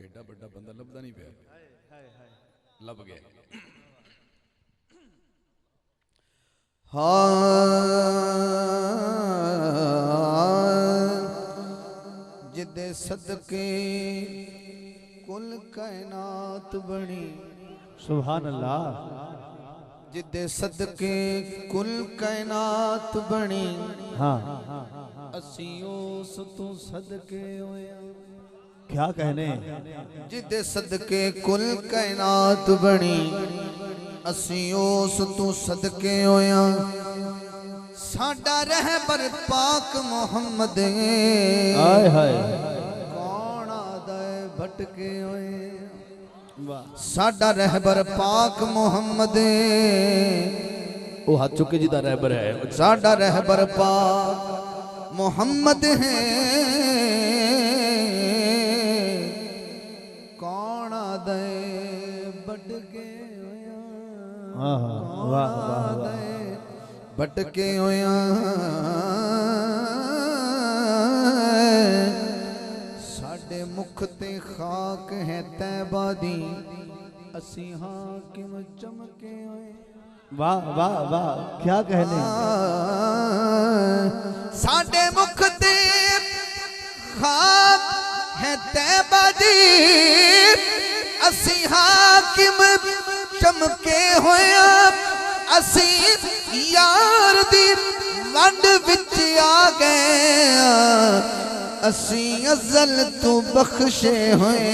एडा बड़ा बंदा लभदा नहीं पिया लभ गया जिदे सदके कुल कायनात बनी सुभान अल्लाह जिदे सदके कुल कायनात बनी हाँ असी उस तू सदके होया क्या कहने जिदे सदके कुल कायनात बनी असी उस तू सदके होया साडा रहबर पाक मोहम्मद हाय हाय कौन आदा भटके होए वाह साडा रहबर पाक मोहम्मद वो हाथ चुके जिदा रहबर है साडा रहबर पाक मोहम्मद है कौन आदा भटके होया वाह वाह वाह भटके होया साडे मुख ते खाक है तैबा दी असी हाकिम चमके होए वाह वाह वाह क्या कहने साडे मुख ते खाक है तैबा दी असी हाकिम चमके होया असी यार दी वंड विच आ गए असी अज़ल तू बख्शे होए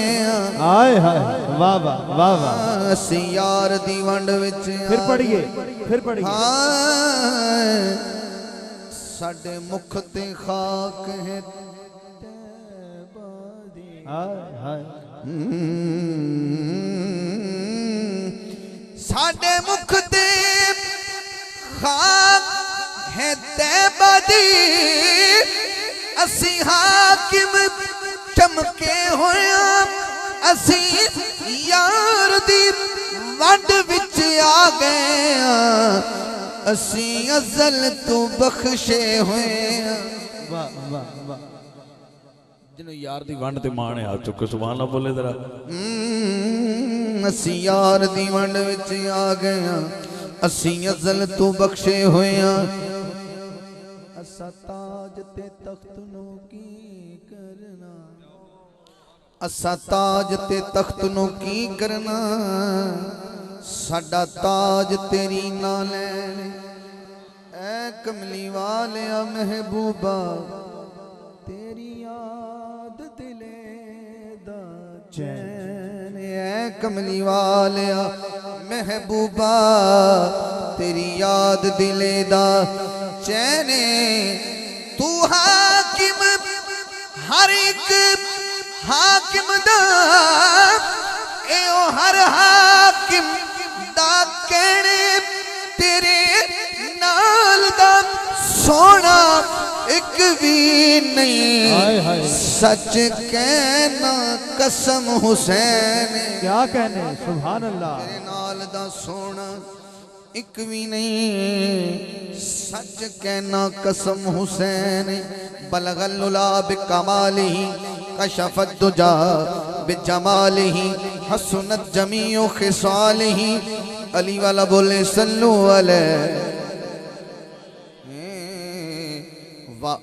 हाय हाय वाह वाह वाह वाह असी यार दी वंड विच फिर पढ़िए साडे मुख ते खाक है तैबा दी हाय हाय साडे मुख ते खाक है तैबा दी असी हाकिम चमके होया असी यार दी वंड विच आ गए असी अज़ल तू बख्शे होए वाह वाह वाह जिन्हों यार दी वंड ते माण आ चुके सुभान अल्लाह बोले जरा असी यार दी वंड विच आ गए असी अज़ल तू बख्शे होया असा ताज ते तख्त नु की करना असा ताज ते तख्त नु की करना साडा ताज तेरी ना लैन ऐ कमली वालिया महबूबा तेरी याद दिले दा चैन ऐ कमली वालिया महबूबा तेरी याद दिले दा चैने तू हाकिम हर एक हाकिम दा ए ओ हर हाकिम दा कहने तेरे नाल दा सोना एक भी नहीं सच कहना कसम हुसैन क्या कहने सुभान अल्लाह तेरे नाल दा सोना एक भी नहीं सच कहना कसम हुसैन बलगल्लुला बिकमालिही कशफत दुजा बिजमालिही हसनत जमीओ खिसालिही अली वाला बोले सल्लु अलैहि व